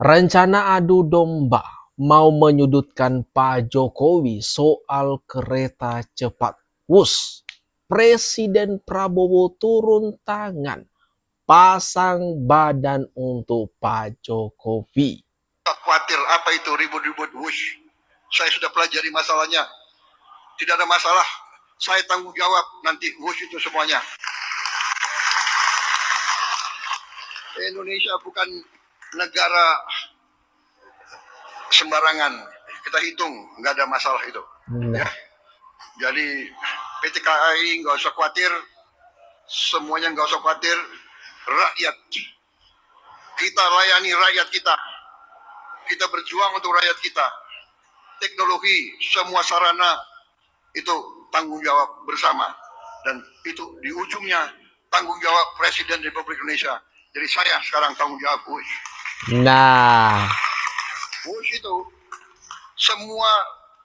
Rencana adu domba mau menyudutkan Pak Jokowi soal kereta cepat. Wus, Presiden Prabowo turun tangan, pasang badan untuk Pak Jokowi. Tak khawatir apa itu ribut-ribut wush. Saya sudah pelajari masalahnya. Tidak ada masalah. Saya tanggung jawab nanti wush itu semuanya. Indonesia bukan negara sembarangan. Kita hitung, nggak ada masalah itu. Ya. Jadi PT KAI nggak usah khawatir, semuanya nggak usah khawatir. Rakyat, kita layani rakyat kita. Kita berjuang untuk rakyat kita. Teknologi, semua sarana itu tanggung jawab bersama. Dan itu di ujungnya tanggung jawab Presiden Republik Indonesia. Jadi saya sekarang tanggung jawab WUSH. Nah, WUSH itu semua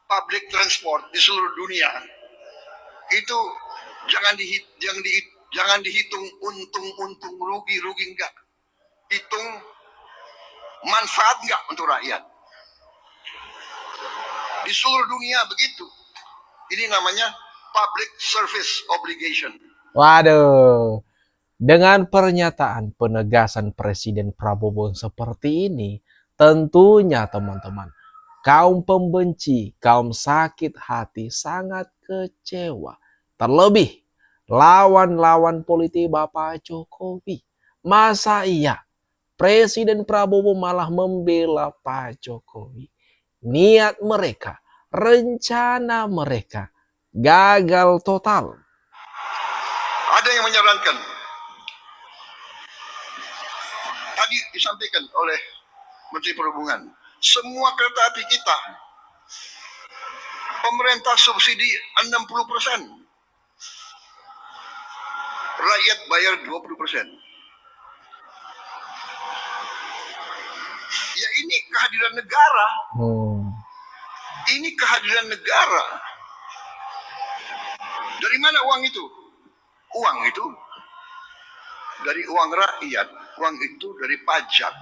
public transport di seluruh dunia itu jangan dihitung untung rugi enggak. Hitung manfaat enggak untuk rakyat. Di seluruh dunia begitu. Ini namanya public service obligation. waduh. Dengan pernyataan penegasan Presiden Prabowo seperti ini, tentunya teman-teman, kaum pembenci, kaum sakit hati sangat kecewa. Terlebih, lawan-lawan politik Bapak Jokowi. Masa iya Presiden Prabowo malah membela Pak Jokowi? Niat mereka, rencana mereka, gagal total. Ada yang menyarankan, tadi disampaikan oleh Menteri Perhubungan, semua kereta api kita pemerintah subsidi 60%, rakyat bayar 20%. Ya ini kehadiran negara. Ini kehadiran negara. Dari mana uang itu? Uang itu dari uang rakyat, uang itu dari pajak,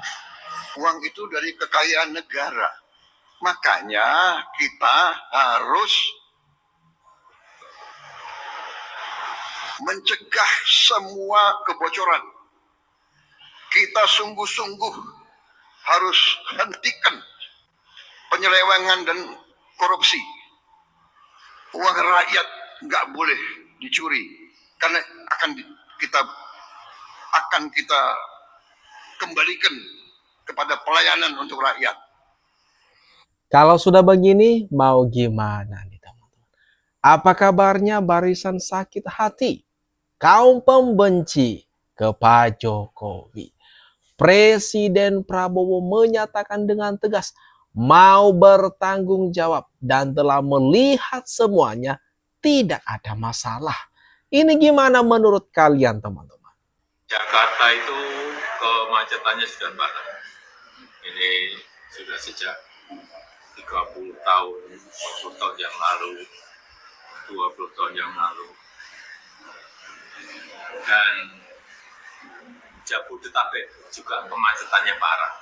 uang itu dari kekayaan negara. Makanya kita harus mencegah semua kebocoran. Kita sungguh-sungguh harus hentikan penyelewengan dan korupsi. Uang rakyat nggak boleh dicuri, karena akan kita kembalikan kepada pelayanan untuk rakyat. Kalau sudah begini, mau gimana nih teman-teman? Apa kabarnya barisan sakit hati, kaum pembenci ke Pak Jokowi? Presiden Prabowo menyatakan dengan tegas mau bertanggung jawab dan telah melihat semuanya tidak ada masalah. Ini gimana menurut kalian teman-teman? Jakarta itu kemacetannya sudah parah. Ini sudah sejak 30 tahun, 40 tahun yang lalu, 20 tahun yang lalu. Dan Jabodetabek juga kemacetannya parah.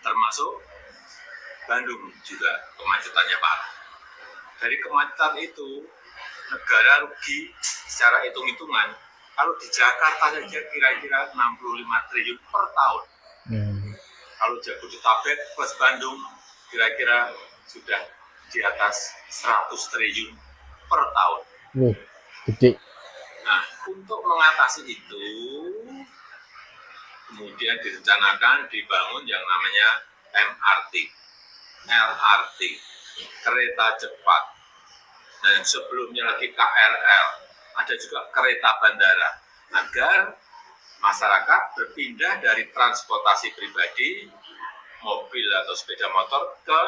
Termasuk Bandung juga kemacetannya parah. Dari kemacetan itu, negara rugi secara hitung-hitungan. Kalau di Jakarta saja kira-kira 65 triliun per tahun. Kalau Jabodetabek plus Bandung kira-kira sudah di atas 100 triliun per tahun. Gede. Nah, untuk mengatasi itu, kemudian direncanakan dibangun yang namanya MRT, LRT, kereta cepat, dan sebelumnya lagi KRL, ada juga kereta bandara, agar masyarakat berpindah dari transportasi pribadi, mobil atau sepeda motor ke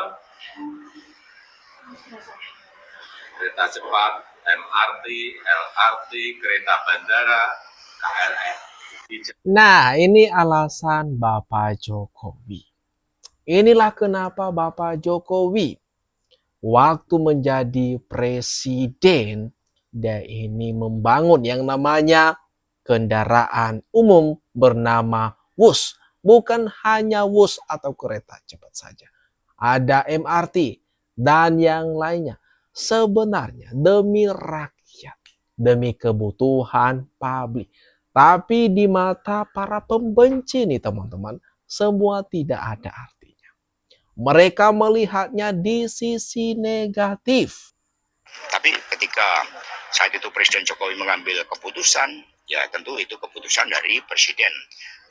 kereta cepat, MRT, LRT, kereta bandara, KRL. Nah, ini alasan Bapak Jokowi. Inilah kenapa Bapak Jokowi waktu menjadi presiden, dia ini membangun yang namanya kendaraan umum bernama WUS, Bukan hanya Wus atau kereta cepat saja. Ada MRT dan yang lainnya. Sebenarnya demi rakyat, demi kebutuhan publik. Tapi di mata para pembenci nih teman-teman, semua tidak ada artinya. Mereka melihatnya di sisi negatif. Tapi ketika saat itu Presiden Jokowi mengambil keputusan, ya tentu itu keputusan dari Presiden.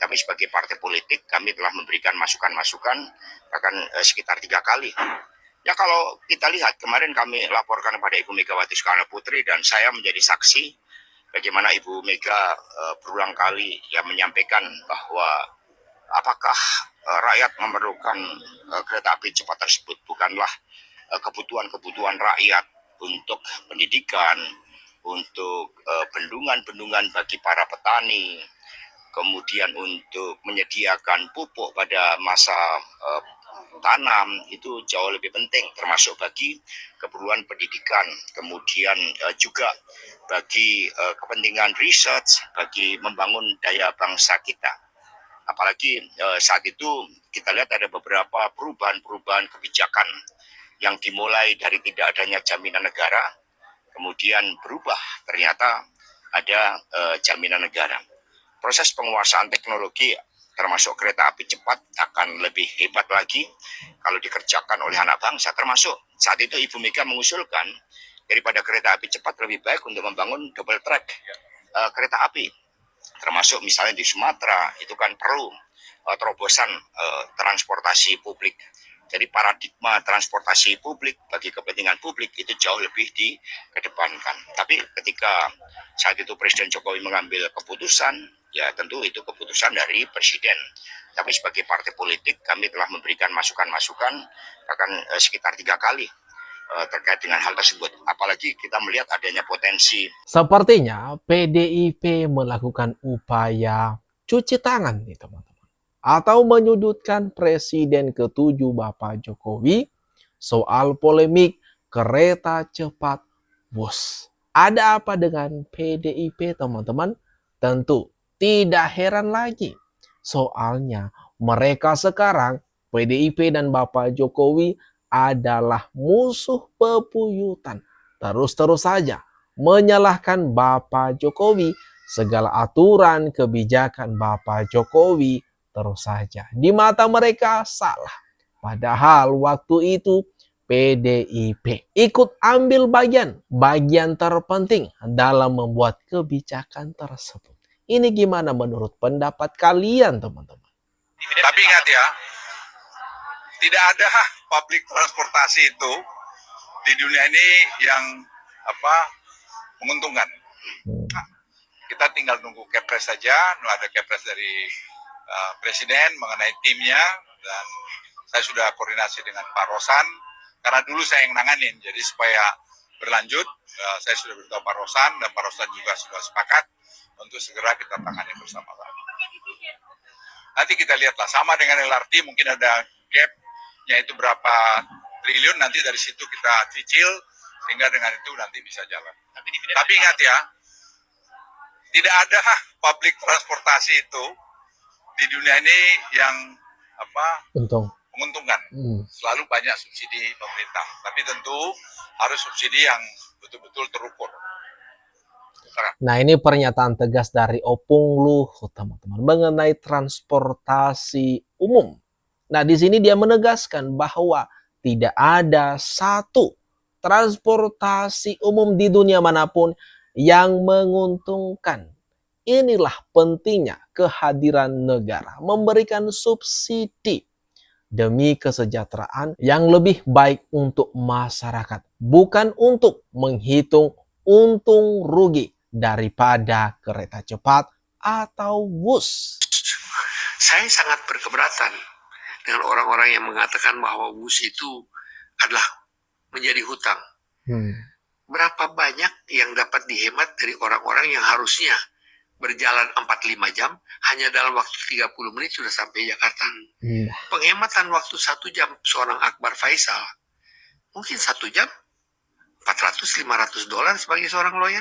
Kami sebagai partai politik, kami telah memberikan masukan-masukan bahkan sekitar 3 kali. Ya kalau kita lihat kemarin kami laporkan kepada Ibu Megawati Soekarno Putri dan saya menjadi saksi bagaimana Ibu Mega berulang kali ya menyampaikan bahwa apakah rakyat memerlukan kereta api cepat tersebut bukanlah kebutuhan-kebutuhan rakyat untuk pendidikan, untuk bendungan-bendungan bagi para petani, kemudian untuk menyediakan pupuk pada masa tanam itu jauh lebih penting, termasuk bagi keperluan pendidikan, kemudian juga bagi kepentingan riset, bagi membangun daya bangsa kita. Apalagi saat itu kita lihat ada beberapa perubahan-perubahan kebijakan yang dimulai dari tidak adanya jaminan negara, kemudian berubah ternyata ada jaminan negara. Proses penguasaan teknologi termasuk kereta api cepat akan lebih hebat lagi kalau dikerjakan oleh anak bangsa. Termasuk saat itu Ibu Mega mengusulkan daripada kereta api cepat lebih baik untuk membangun double track kereta api. Termasuk misalnya di Sumatera itu kan perlu terobosan transportasi publik. Jadi paradigma transportasi publik bagi kepentingan publik itu jauh lebih dikedepankan. Tapi ketika saat itu Presiden Jokowi mengambil keputusan, ya tentu itu keputusan dari Presiden. Tapi sebagai partai politik kami telah memberikan masukan-masukan bahkan sekitar 3 kali terkait dengan hal tersebut. Apalagi kita melihat adanya potensi. Sepertinya PDIP melakukan upaya cuci tangan nih teman-teman. Atau menyudutkan Presiden ke-7 Bapak Jokowi soal polemik kereta cepat Wus. Ada apa dengan PDIP teman-teman? Tentu tidak heran lagi. Soalnya mereka sekarang PDIP dan Bapak Jokowi adalah musuh bebuyutan. Terus-terus saja menyalahkan Bapak Jokowi, segala aturan kebijakan Bapak Jokowi terus saja di mata mereka salah. Padahal waktu itu PDIP ikut ambil bagian terpenting dalam membuat kebijakan tersebut. Ini gimana menurut pendapat kalian teman-teman? Tapi ingat ya, tidak ada public transportasi itu di dunia ini yang menguntungkan. Kita tinggal nunggu kepres saja, ada kepres dari Presiden mengenai timnya, dan saya sudah koordinasi dengan Pak Rosan, karena dulu saya yang nanganin, jadi supaya berlanjut, saya sudah beritahu Pak Rosan, dan Pak Rosan juga sudah sepakat untuk segera kita tangani bersama-sama. Nanti kita lihatlah, sama dengan LRT mungkin ada gap-nya itu berapa triliun, nanti dari situ kita cicil, sehingga dengan itu nanti bisa jalan. Tapi ingat ya, tidak ada public transportasi itu di dunia ini yang menguntungkan. Selalu banyak subsidi pemerintah, tapi tentu harus subsidi yang betul-betul terukur. Nah, ini pernyataan tegas dari Opung Luhut teman-teman mengenai transportasi umum. Nah, di sini dia menegaskan bahwa tidak ada satu transportasi umum di dunia manapun yang menguntungkan. Inilah pentingnya kehadiran negara memberikan subsidi demi kesejahteraan yang lebih baik untuk masyarakat, bukan untuk menghitung untung rugi daripada kereta cepat atau Wus. Saya sangat berkeberatan dengan orang-orang yang mengatakan bahwa Wus itu adalah menjadi hutang. Berapa banyak yang dapat dihemat dari orang-orang yang harusnya berjalan 4-5 jam, hanya dalam waktu 30 menit sudah sampai Jakarta. Penghematan waktu 1 jam seorang Akbar Faisal, mungkin 1 jam $400-500 sebagai seorang lawyer.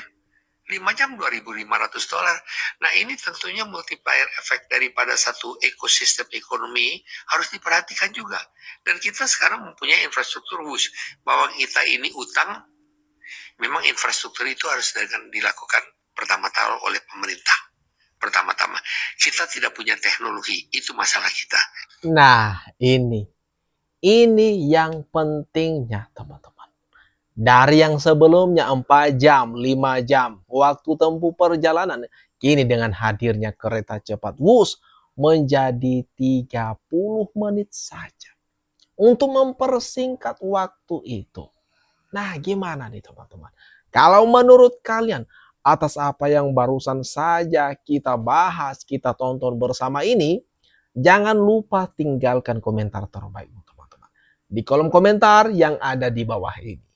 5 jam $2.500. Nah, ini tentunya multiplier efek daripada satu ekosistem ekonomi harus diperhatikan juga. Dan kita sekarang mempunyai infrastruktur khusus bahwa kita ini utang, memang infrastruktur itu harus dilakukan pertama-tama oleh pemerintah. Pertama-tama, kita tidak punya teknologi, itu masalah kita. Nah, ini yang pentingnya, teman-teman. Dari yang sebelumnya 4 jam, 5 jam, waktu tempuh perjalanan, kini dengan hadirnya kereta cepat Wus menjadi 30 menit saja. Untuk mempersingkat waktu itu. Nah, gimana nih teman-teman? Kalau menurut kalian, atas apa yang barusan saja kita bahas, kita tonton bersama ini, jangan lupa tinggalkan komentar terbaik teman-teman di kolom komentar yang ada di bawah ini.